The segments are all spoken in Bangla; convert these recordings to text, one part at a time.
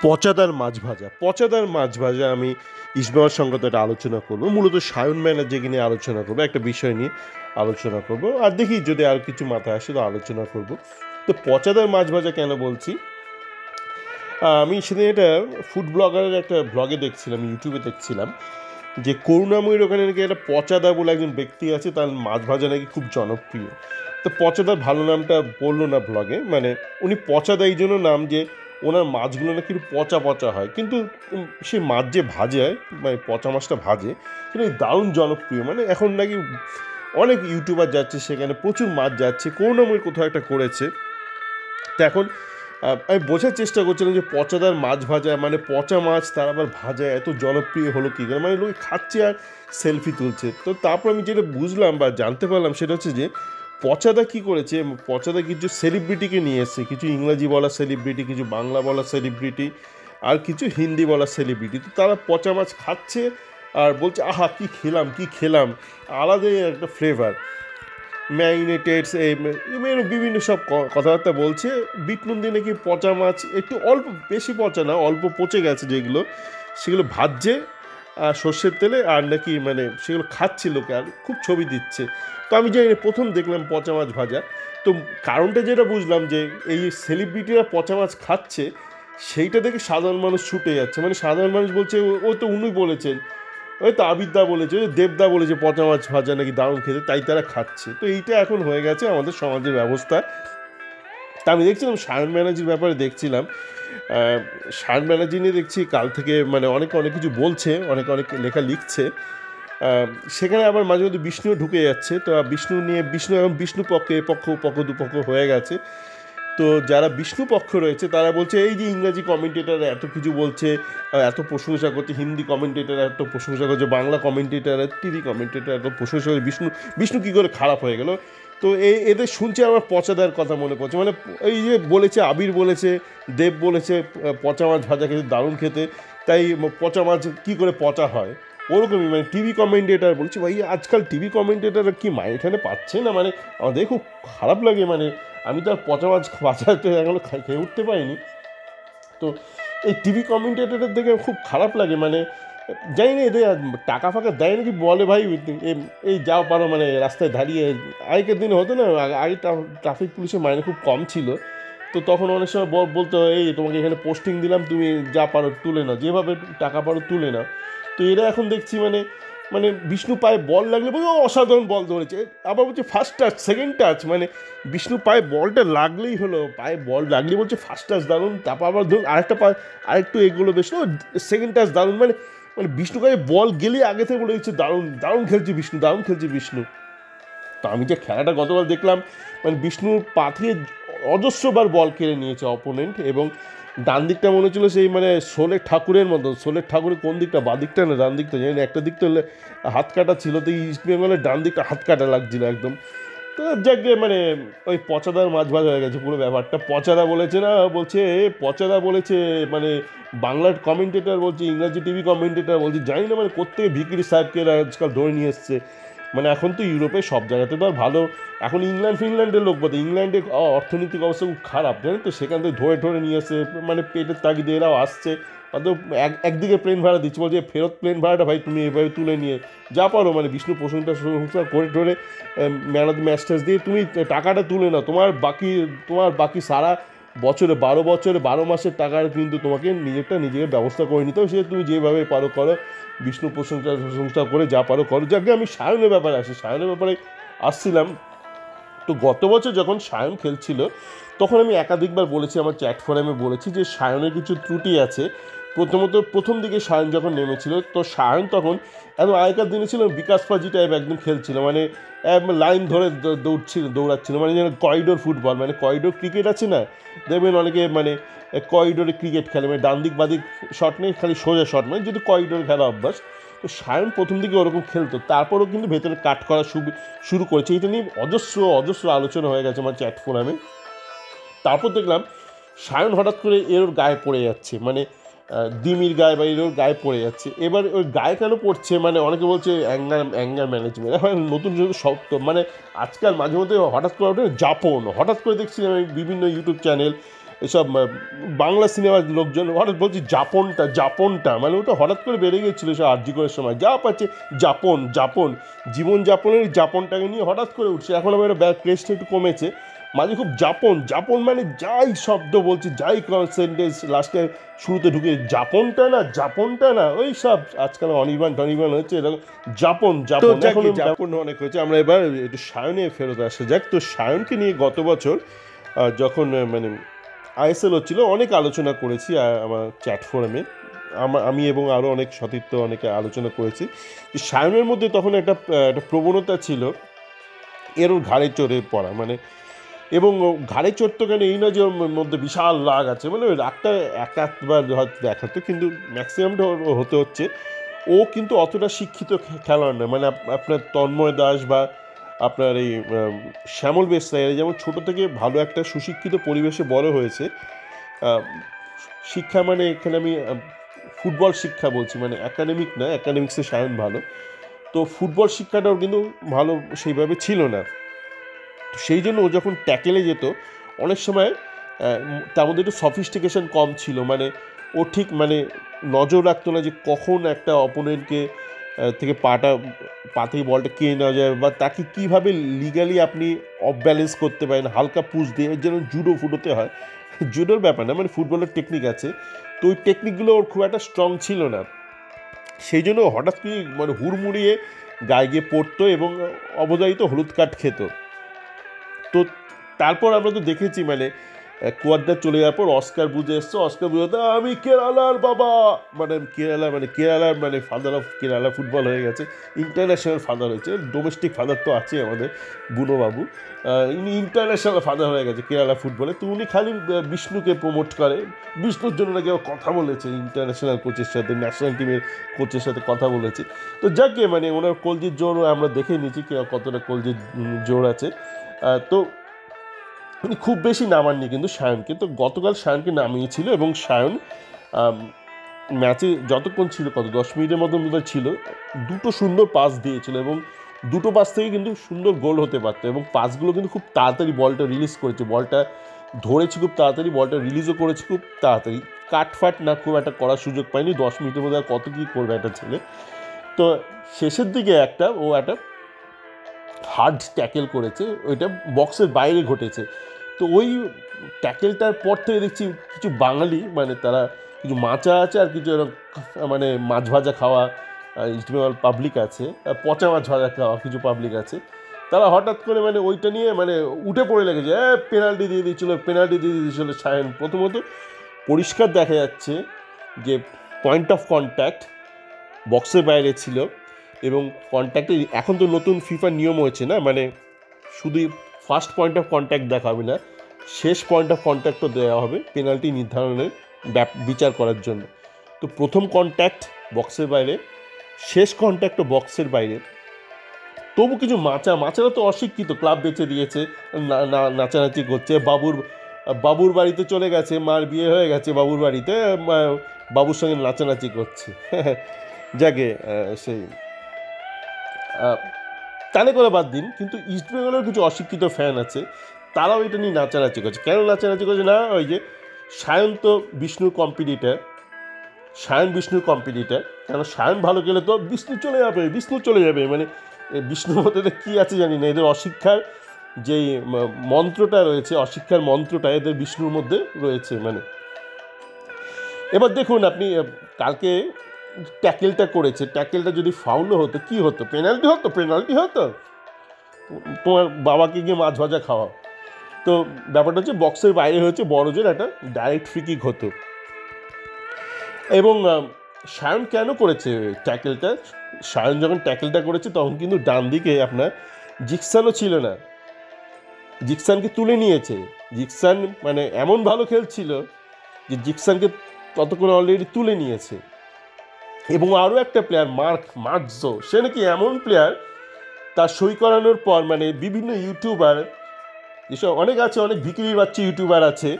পচাদার মাছ ভাজা আমি ইসমাইল সঙ্গে তো একটা আলোচনা করবো, মূলত সায়ন ব্যানার্জিকে নিয়ে আলোচনা করবো, একটা বিষয় নিয়ে আলোচনা করব, আর দেখি যদি আর কিছু মাথায় আসে তো আলোচনা করব। তো পচাদার মাছ ভাজা কেন বলছি, আমি সেদিন একটা ফুড ব্লগারের একটা ব্লগে দেখছিলাম, ইউটিউবে দেখছিলাম যে করুণাময়ীর ওখানে নাকি একটা পচাদা বলে একজন ব্যক্তি আছে, তার মাছ ভাজা নাকি খুব জনপ্রিয়। তো পচাদার ভালো নামটা বললো না ব্লগে, মানে উনি পচাদা এই জন্য নাম যে ওনার মাছগুলো নাকি একটু পচা পচা হয়, কিন্তু সেই মাছ যে ভাজে, মানে পচা মাছটা ভাজে, সেটা দারুণ জনপ্রিয়। মানে এখন নাকি অনেক ইউটিউবার যাচ্ছে সেখানে, প্রচুর মাছ যাচ্ছে, করুণাময়ীর কোথাও একটা করেছে। তো এখন আমি বোঝার চেষ্টা করছিলাম যে পচাদার মাছ ভাজা, মানে পচা মাছ তার আবার ভাজা এত জনপ্রিয় হলো কী করে, মানে লোকে খাচ্ছে আর সেলফি তুলছে। তো তারপর আমি যেটা বুঝলাম বা জানতে পারলাম সেটা হচ্ছে যে পচাদা কী করেছে, পচাদা কিছু সেলিব্রিটিকে নিয়ে এসছে, কিছু ইংরাজি বলা সেলিব্রিটি, কিছু বাংলা বলা সেলিব্রিটি, আর কিছু হিন্দি বলা সেলিব্রিটি। তো তারা পচা মাছ খাচ্ছে আর বলছে আহা কী খেলাম কী খেলাম, আলাদাই একটা ফ্লেভার, ম্যারিনেটেডস বিভিন্ন সব কথাবার্তা বলছে। বিট নুন দিয়ে নাকি পচা মাছ, একটু অল্প, বেশি পচা না, অল্প পচে গেছে যেগুলো, সেগুলো ভাজছে আর সর্ষের তেলে, আর নাকি মানে সেগুলো খাচ্ছে লোকে আর খুব ছবি দিচ্ছে। তো আমি জানি প্রথম দেখলাম পচা মাছ ভাজা। তো কারণটা যেটা বুঝলাম যে এই সেলিব্রিটিরা পচা মাছ খাচ্ছে, সেইটা দেখে সাধারণ মানুষ ছুটে যাচ্ছে। মানে সাধারণ মানুষ বলছে ও তো উনি বলেছেন, ওই তো আবিদদা বলেছে, ওই দেবদা বলেছে পচা মাছ ভাজা নাকি দারুণ খেতে, তাই তারা খাচ্ছে। তো এইটা এখন হয়ে গেছে আমাদের সমাজের ব্যবস্থা। তা আমি দেখছিলাম সায়ন ব্যানার্জির ব্যাপারে দেখছিলাম, সায়ন ব্যানার্জি নিয়ে দেখছি কাল থেকে মানে অনেকে অনেক কিছু বলছে, অনেক লেখা লিখছে। সেখানে আবার মাঝে মধ্যে বিষ্ণুও ঢুকে যাচ্ছে। তো বিষ্ণু নিয়ে, বিষ্ণু এখন বিষ্ণু পক্ষে পক্ষ দুপক্ষ হয়ে গেছে। তো যারা বিষ্ণু পক্ষ রয়েছে তারা বলছে এই যে ইংরাজি কমেন্টেটাররা এত কিছু বলছে, এত প্রশংসা করছে, হিন্দি কমেন্টেটাররা এত প্রশংসা করছে, বাংলা কমেন্টেটাররা, টিভি কমেন্টেটার এত প্রশংসা করছে, বিষ্ণু কী করে খারাপ হয়ে গেল। তো এদের শুনছে আমার পচাদার কথা মনে পড়ছে। মানে এই যে বলেছে, আবির বলেছে, দেব বলেছে পচা মাছ ভাজা খেতে দারুণ খেতে, তাই পচা মাছ কী করে পচা হয় ওরকমই মানে টিভি কমেন্টেটার বলছি, ভাই আজকাল টিভি কমেন্টেটাররা কি এখানে পাচ্ছে না, মানে আমাদের খুব খারাপ লাগে। মানে আমি তো আর পচা মাছ বাঁচাতে এখনো খেয়ে উঠতে পারিনি। তো এই টিভি কমেন্টেটারদের দেখে খুব খারাপ লাগে। মানে জানি না এদের টাকা ফাঁকা দেয় নাকি, বলে ভাই এই যাও পারো, মানে রাস্তায় দাঁড়িয়ে, আগেকার দিনে হতো না, আগে ট্রাফিক পুলিশের মাইনে খুব কম ছিল, তো তখন অনেক সময় বলতো এই তোমাকে এখানে পোস্টিং দিলাম, তুমি যা পারো তুলে নাও, যেভাবে টাকা পারো তুলে নাও। তো এরা এখন দেখছি মানে মানে বিষ্ণু পায়ে বল লাগলে বলছে অসাধারণ বল ধরেছে, আবার বলছে ফার্স্ট টাচ, সেকেন্ড টাচ, মানে বিষ্ণু পায়ে বলটা লাগলেই হলো, পায়ে বল লাগলেই বলছে ফার্স্ট টাচ দারুণ, তারপর আবার ধরুন আরেকটা পা আরেকটু এগুলো বেশ সেকেন্ড টাচ দারুণ, মানে মানে বিষ্ণু গায়ে বল গেলে আগে থেকে বলে দিচ্ছে দারুণ দারুণ খেলছে বিষ্ণু, দারুণ খেলছে বিষ্ণু। তো আমি যে খেলাটা গতকাল দেখলাম, মানে বিষ্ণুর পা থেকে অজস্রবার বল কেড়ে নিয়েছে অপোনেন্ট, এবং ডান দিকটা মনে হচ্ছিলো সেই মানে শোলের ঠাকুরের মতো, শোলের ঠাকুরের কোন দিকটা, বাঁ দিকটা না ডান দিকটা জানি না, একটা দিকটা হাত কাটা ছিল, তো ইস্ট বেঙ্গলের ডান দিকটা হাত কাটা লাগছিল একদম। তো যাকে মানে ওই পচাদার মাছ ভাজা হয়ে গেছে পুরো ব্যাপারটা। পচাদা বলেছে না, বলছে পচাদা বলেছে, মানে বাংলার কমেন্টেটার বলছে, ইংরাজি টিভি কমেন্টেটার বলছে, জানি না মানে কোত্থেকে ভিকিরি সাহেবকে আজকাল ধরে নিয়ে এসছে। মানে এখন তো ইউরোপে সব জায়গাতে তো আর ভালো, এখন ফিনল্যান্ডের লোক বলতে, ইংল্যান্ডের অর্থনৈতিক অবস্থা খুব খারাপ জানেন তো, সেখান থেকে ধরে নিয়ে এসে মানে পেটের তাগিদে এরাও আসছে, অত একদিকে প্লেন ভাড়া দিচ্ছে, বলছে ফেরত প্লেন ভাড়াটা ভাই তুমি এভাবে তুলে নিয়ে যা পারো, মানে বিষ্ণু প্রশংসা করে man of the match touch দিয়ে তুমি টাকাটা তুলে নাও, তোমার বাকি সারা বছরে 12 মাসের টাকার কিন্তু তোমাকে নিজেকে ব্যবস্থা করে নিতে হবে, সে তুমি যেভাবে পারো করো, বিষ্ণু প্রশংসা করে যা পারো করো। যাকে আমি সায়নের ব্যাপারে সায়নের ব্যাপারে আসছিলাম। তো গত বছর যখন সায়ন খেলছিল তখন আমি একাধিকবার বলেছি, আমার চ্যাট ফোরামে বলেছি যে সায়নের কিছু ত্রুটি আছে। প্রথমত প্রথম দিকে সায়ন যখন নেমেছিল, তো সায়ন তখন একদম আগেকার দিনে ছিল বিকাশ পাজি টাইপ একদম খেলছিল, মানে লাইন ধরে দৌড়াচ্ছিল, মানে যেন করিডোর ফুটবল, মানে করিডোর ক্রিকেট আছে না, দেখবেন অনেকে মানে করিডোরে ক্রিকেট খেলে, মানে ডান দিক বাদিক শট নেই, খালি সোজা শট, মানে যদি করিডোর খেলা অভ্যাস। তো সায়ন প্রথম দিকে ওরকম খেলতো, তারপরেও কিন্তু ভেতরে কাট করা শুরু করেছে। এটা নিয়ে অজস্র আলোচনা হয়ে গেছে আমার চ্যাট ফোরামে। তারপর দেখলাম সায়ন হঠাৎ করে ওর গায়ে পড়ে যাচ্ছে, মানে দিমির গায়ে বা ওর গায়ে পড়ে যাচ্ছে। এবার ওই গায়ে কেন পড়ছে, মানে অনেকে বলছে অ্যাঙ্গার ম্যানেজমেন্ট, এখন নতুন শব্দ, মানে আজকাল মাঝে মধ্যে হঠাৎ করে ওঠে জাপন, হঠাৎ করে দেখছি আমি বিভিন্ন ইউটিউব চ্যানেল এসব বাংলা সিনেমার লোকজন হঠাৎ বলছি যাপনটা মানে ওটা হঠাৎ করে বেড়ে গিয়েছিলো সব আরজি করার সময় যা পাচ্ছে যাপন জীবনযাপনের যাপনটাকে নিয়ে হঠাৎ করে উঠছে। এখন আবার ক্রেজটা একটু কমেছে, মাঝে খুব যাপন মানে যাই শব্দ বলছি, যাই সেন্টেন্স লাস্টে শুরুতে ঢুকে যাপনটা না ওই সব আজকাল অনির্বাণ হচ্ছে এরকম যাপন এখন যাপন অনেক হয়েছে। আমরা এবার একটু সায়নে ফেরত আসা যাক। তো সায়নকে নিয়ে গত বছর যখন মানে আইএসএল হচ্ছিল অনেক আলোচনা করেছি আমার চ্যাট ফোরামে, আমি এবং আরও অনেক সতীর্থ অনেকে আলোচনা করেছি। সায়নের মধ্যে তখন একটা প্রবণতা ছিল এর ওর ঘাড়ে চড়ে পড়া, মানে এবং ঘাড়ে চড়তো কেন এই না যে ওর মধ্যে বিশাল রাগ আছে, মানে ওই রাগটা একাধবার হয়তো দেখাতো, কিন্তু ম্যাক্সিমামটা হতে হচ্ছে ও কিন্তু অতটা শিক্ষিত খেলোয়াড় নয়। মানে আপনার তন্ময় দাস বা আপনার এই শ্যামল বেসরাই যেমন ছোটো থেকে ভালো একটা সুশিক্ষিত পরিবেশে বড় হয়েছে। শিক্ষা মানে এখানে আমি ফুটবল শিক্ষা বলছি, মানে একাডেমিক না, একাডেমিক্সে সায়ন ভালো, তো ফুটবল শিক্ষাটাও কিন্তু ভালো সেইভাবে ছিল না। তো সেই জন্য ও যখন ট্যাকেলে যেত অনেক সময় তার মধ্যে একটু সফিস্টিকেশন কম ছিল, মানে ও ঠিক মানে নজর রাখতো না যে কখন একটা অপোনেন্টকে থেকে পা থেকে বলটা কিনে নেওয়া যায় বা তাকে কীভাবে লিগালি আপনি অফ ব্যালেন্স করতে পারেন হালকা পুশ দিয়ে, যেন ফুডোতে হয় জুডোর ব্যাপার না, মানে ফুটবলের টেকনিক আছে, তো ওই টেকনিকগুলো ওর খুব একটা স্ট্রং ছিল না। সেই জন্য হঠাৎ করে মানে হুড়মুড়িয়ে গায়ে গিয়ে পড়তো এবং অবধারিত হলুদ কার্ড খেত। তো তারপর আমরা তো দেখেছি মানে কোয়াদ্দার চলে যাওয়ার পর অস্কার বুঝে এসছে, অস্কার বুঝে আমি কেরালার বাবা, মানে কেরালার মানে ফাদার অফ কেরালা ফুটবল হয়ে গেছে, ইন্টারন্যাশনাল ফাদার হয়েছে, ডোমেস্টিক ফাদার তো আছে আমাদের বুনোবাবু, ইনি ইন্টারন্যাশনাল ফাদার হয়ে গেছে কেরালা ফুটবলে। তো উনি খালি বিষ্ণুকে প্রমোট করে, বিষ্ণুর জন্য নাকি কথা বলেছে ইন্টারন্যাশনাল কোচের সাথে, ন্যাশনাল টিমের কোচের সাথে কথা বলেছে। তো যাকে মানে ওনার কলজির জোর আমরা দেখে নিয়েছি কতটা কলজির জোর আছে। তো উনি খুব বেশি নামাননি কিন্তু সায়নকে, তো গতকাল সায়নকে নামিয়েছিল এবং সায়ন ম্যাচে যতক্ষণ ছিল 10 মিনিটের মতো ছিল, দুটো সুন্দর পাস দিয়েছিল এবং দুটো পাস থেকে কিন্তু সুন্দর গোল হতে পারতো এবং পাসগুলো কিন্তু খুব তাড়াতাড়ি বলটা রিলিজ করেছে, বলটা ধরেছে খুব তাড়াতাড়ি, বলটা রিলিজও করেছে খুব তাড়াতাড়ি, কাটফাট না খুব একটা করার সুযোগ পায়নি। 10 মিনিটের মধ্যে আর কত কী করবে একটা ছেলে। তো শেষের দিকে একটা হার্ড ট্যাকেল করেছে, ওইটা বক্সের বাইরে ঘটেছে। তো ওই ট্যাকেলটার পর থেকে দেখছি কিছু বাঙালি মানে তারা কিছু মাচা আছে আর কিছু মানে মাছ ভাজা খাওয়া ইস্টবেঙ্গল পাবলিক আছে, পচা মাছ ভাজা খাওয়া কিছু পাবলিক আছে, তারা হঠাৎ করে মানে ওইটা নিয়ে মানে উঠে পড়ে লেগেছে, পেনাল্টি দিয়ে দিয়েছিল সায়ন। প্রথমত পরিষ্কার দেখা যাচ্ছে যে পয়েন্ট অফ কন্ট্যাক্ট বক্সের বাইরে ছিল এবং কন্ট্যাক্টে এখন তো নতুন ফিফার নিয়ম হয়েছে না, মানে শুধুই ফার্স্ট পয়েন্ট অফ কন্ট্যাক্ট দেখা হবে না, শেষ পয়েন্ট অফ কন্ট্যাক্টও দেওয়া হবে পেনাল্টি নির্ধারণের বিচার করার জন্য। তো প্রথম কন্ট্যাক্ট বক্সের বাইরে, শেষ কন্ট্যাক্টও বক্সের বাইরে, তবু কিছু মাচারা তো অশিক্ষিত, ক্লাব বেঁচে দিয়েছে, নাচানাচি করছে, বাবুর বাড়িতে চলে গেছে, মার বিয়ে হয়ে গেছে বাবুর বাড়িতে, বাবুর সঙ্গে নাচানাচি করছে যাকে সেই তাহলে করে বাদ দিন, কিন্তু ইস্টবেঙ্গলের কিছু অশিক্ষিত ফ্যান আছে, তারাও এটা নিয়ে নাচানাচি করছে। কেন নাচানাচি করছে না, ওই যে সায়ন তো বিষ্ণুর কম্পিটিটার, কেন সায়ন ভালো গেলে তো বিষ্ণু চলে যাবে, মানে বিষ্ণুর মধ্যে কী আছে জানি না, এদের অশিক্ষার যেই মন্ত্রটা রয়েছে, অশিক্ষার মন্ত্রটা এদের বিষ্ণুর মধ্যে রয়েছে। মানে এবার দেখুন আপনি কালকে ট্যাকেলটা করেছে, ট্যাকেলটা যদি ফাউলও হতো কী হতো, পেনাল্টি হতো, তোমার বাবাকে গিয়ে মাছ ভাজা খাওয়া। তো ব্যাপারটা হচ্ছে বক্সের বাইরে হয়েছে, বড় জোর একটা ডাইরেক্ট ফ্রি কিক হতো। এবং সায়ন কেন করেছে ট্যাকেলটা, সায়ন যখন ট্যাকেলটা করেছে তখন কিন্তু ডান দিকে আপনার জিকসানও ছিল না, জিকসানকে তুলে নিয়েছে। জিকসান মানে এমন ভালো খেলছিল যে জিকসানকে ততক্ষণ অলরেডি তুলে নিয়েছে। এবং আরও একটা প্লেয়ার মার্কজো, সে নাকি এমন প্লেয়ার, তার সই করানোর পর মানে বিভিন্ন ইউটিউবার যেসব অনেক আছে, অনেক ভিকিরির বাচ্চা ইউটিউবার আছে,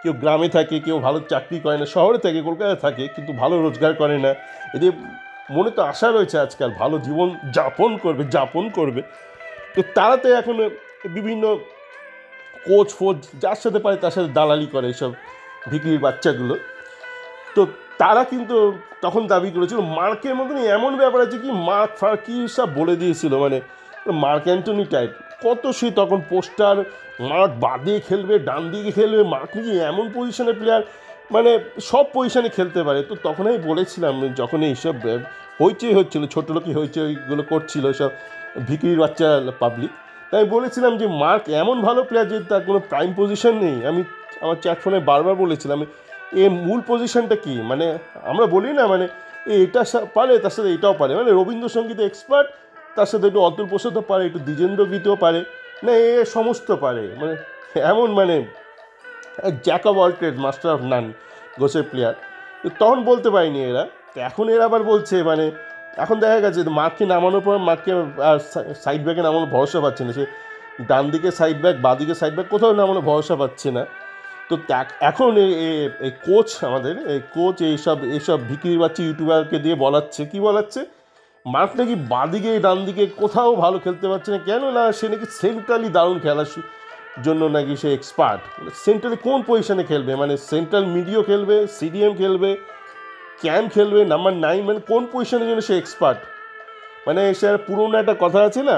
কেউ গ্রামে থাকে, কেউ ভালো চাকরি করে না, শহরে থাকে, কলকাতায় থাকে, কিন্তু ভালো রোজগার করে না, এদের মনে তো আশা রয়েছে আজকাল ভালো জীবন যাপন করবে। তো তারা তো এখন বিভিন্ন কোচ ফোচ যার সাথে পারে তার সাথে দালালি করে এইসব ভিকিরির বাচ্চাগুলো। তো তারা কিন্তু তখন দাবি করেছিল মার্কের মতনই এমন ব্যাপার আছে কি মার্ক ফার কী সব বলে দিয়েছিল, মানে মার্ক অ্যান্টনি টাইপ কত সে তখন পোস্টার, মার্ক বাদে খেলবে ডান দিকে খেলবে, মার্ক নাকি এমন পজিশনের প্লেয়ার মানে সব পজিশনে খেলতে পারে। তো তখন আমি বলেছিলাম যখন এইসব হইচই হচ্ছিল, ছোটো লোকই হইচইগুলো করছিল সব ভিকিরির বাচ্চা পাবলিক, তাই বলেছিলাম যে মার্ক এমন ভালো প্লেয়ার যে তার কোনো প্রাইম পজিশন নেই। আমি আমার চ্যাট ফোনে বারবার বলেছিলাম এর মূল পজিশনটা কি, মানে আমরা বলি না মানে এটা পারে তার সাথে এটাও পারে, মানে রবীন্দ্রসঙ্গীতে এক্সপার্ট, তার সাথে একটু অতুল প্রসাদও পারে, একটু দ্বিজেন্দ্র গীতও পারে, না এ সমস্ত পারে, মানে এমন মানে Jack of all trade master of নান গোছের প্লেয়ার। তখন বলতে পারিনি এরা, এখন এরা আবার বলছে মানে এখন দেখা গেছে মার্ককে নামানোর পর মার্ককে আর সাইড ব্যাকে নামানোর ভরসা পাচ্ছে না, সে ডান দিকে সাইড ব্যাক বা দিকে সাইড ব্যাক কোথাও নামানোর ভরসা পাচ্ছে না। তো এখন এই কোচ আমাদের এই কোচ এইসব ভিকিরির বাচ্চা ইউটিউবারকে দিয়ে বলাচ্ছে, কি বলাচ্ছে, মার্ক নাকি বাদিকে ডান দিকে কোথাও ভালো খেলতে পারছে না, কেন না সে নাকি সেন্ট্রালি দারুণ খেলার জন্য নাকি সে এক্সপার্ট। সেন্ট্রালি কোন পজিশনে খেলবে, মানে সেন্ট্রাল মিডিও খেলবে, সিডিএম খেলবে, ক্যাম্প খেলবে, নাম্বার 9, মানে কোন পজিশনের জন্য সে এক্সপার্ট। মানে সে পুরোনো একটা কথা আছে না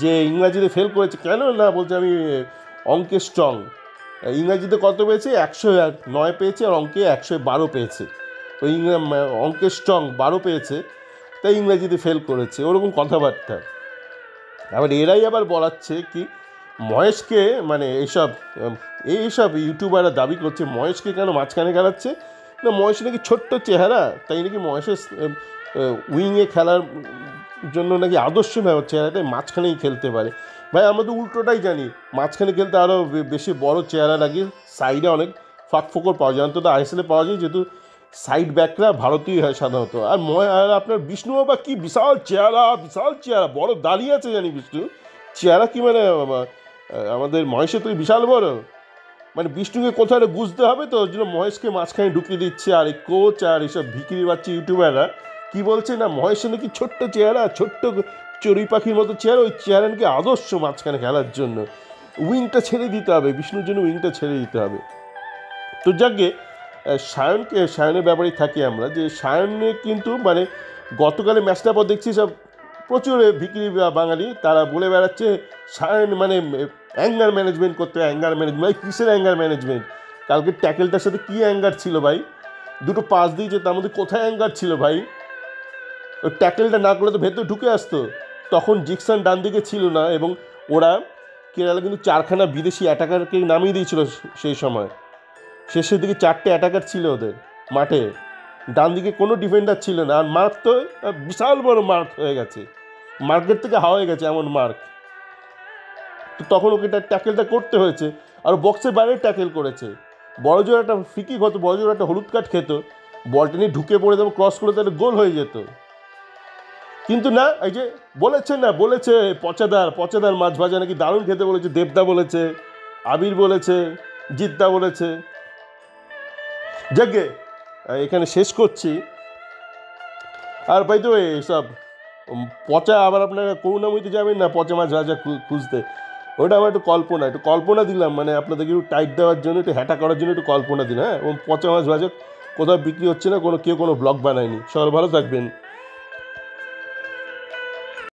যে ইংরাজিতে ফেল করেছে, কেন না বলছে আমি অঙ্কে স্ট্রং, ইংরাজিতে কত পেয়েছে 109 পেয়েছে আর অঙ্কে 112 পেয়েছে, তো অঙ্কে স্ট্রং 12 পেয়েছে তাই ইংরাজিতে ফেল করেছে, ওরকম কথাবার্তা। আবার এরাই আবার বলাচ্ছে কি মহেশকে, মানে এইসব ইউটিউবাররা দাবি করছে মহেশকে কেন মাঝখানে খেলাচ্ছে না, মহেশ নাকি ছোট্ট চেহারা তাই নাকি মহেশের উইংয়ে খেলার জন্য নাকি আদর্শ চেহারাটাই মাঝখানেই খেলতে পারে। ভাই আমরা তো উল্টোটাই জানি, মাঝখানে খেলতে আরও বেশি বড় চেহারা লাগে, সাইডে অনেক ফাঁক ফোকর পাওয়া যায়, অন্তত আইএসএলে পাওয়া যায়, যেহেতু সাইড ব্যাকরা ভারতীয় হয় সাধারণত। আর আপনার বিষ্ণু বাবা কি বিশাল চেহারা বড় দাঁড়িয়ে আছে জানি বিষ্ণু, চেহারা কি মানে আমাদের মহেশের তুই বিশাল বড়, মানে বিষ্ণুকে কোথাও বুঝতে হবে, তো ওর জন্য মহেশকে মাঝখানে ঢুকিয়ে দিচ্ছে। আর এই কোচ আর এইসব ভিকিরি বাচ্চা ইউটিউবাররা কি বলছে না মহেশের নাকি ছোট্ট চেহারা, ছোট্ট চড়ুই পাখির মতো চেহারা, ওই চেহারা নাকি আদর্শ মাঝখানে খেলার জন্য, উইংটা ছেড়ে দিতে হবে, বিষ্ণুর জন্য উইংটা ছেড়ে দিতে হবে। তো যাকে সায়নের ব্যাপারেই থাকি আমরা, যে সায়নে কিন্তু মানে গতকালে ম্যাচটা পর দেখছি সব প্রচুর ভিকিরি বাঙালি তারা বলে বেড়াচ্ছে সায়ন মানে অ্যাঙ্গার ম্যানেজমেন্ট করতে, অ্যাঙ্গার ম্যানেজমেন্ট, কিসের অ্যাঙ্গার ম্যানেজমেন্ট, কালকে ট্যাকেলটার সাথে কী অ্যাঙ্গার ছিল ভাই, দুটো পাস দিয়েছে তার মধ্যে কোথায় অ্যাঙ্গার ছিল ভাই, ওই ট্যাকেলটা না করলে তো ভেতরে ঢুকে আসতো, তখন জিকসন ডান দিকে ছিল না, এবং ওরা কেরালা কিন্তু 4খানা বিদেশি অ্যাটাকারকে নামিয়ে দিয়েছিল সেই সময়, শেষের দিকে 4টে অ্যাটাকার ছিল ওদের মাঠে, ডান দিকে কোনো ডিফেন্ডার ছিল না, আর মার্ক তো বিশাল বড় মার্ক হয়ে গেছে, মার্কের থেকে হাওয়া হয়ে গেছে এমন মার্ক, তো তখন ওকে ট্যাকেলটা করতে হয়েছে, আর বক্সের বাইরে ট্যাকেল করেছে, বড় জোর একটা ফ্রিকিক হতো, বড় জোর একটা হলুদ কার্ড খেত, বলটা নিয়ে ঢুকে পড়ে দেবো ক্রস করে তাহলে গোল হয়ে যেত। কিন্তু না, এই যে বলেছে পচাদার মাছ ভাজা নাকি দারুণ খেতে বলেছে, দেবদা বলেছে, আবির বলেছে, জিদ্দা বলেছে। যাকে এখানে শেষ করছি। আর ভাই তো এইসব পচা আবার আপনারা করুণাময়ীতে যাবেন না পচা মাছ ভাজা খুঁজতে, ওটা আমার একটু কল্পনা দিলাম, মানে আপনাদেরকে একটু টাইট দেওয়ার জন্য, একটু হ্যাটা করার জন্য একটু কল্পনা দিন। হ্যাঁ, এবং পচা মাছ ভাজা কোথাও বিক্রি হচ্ছে না, কেউ কোনো ব্লগ বানায়নি। সবাই ভালো থাকবেন।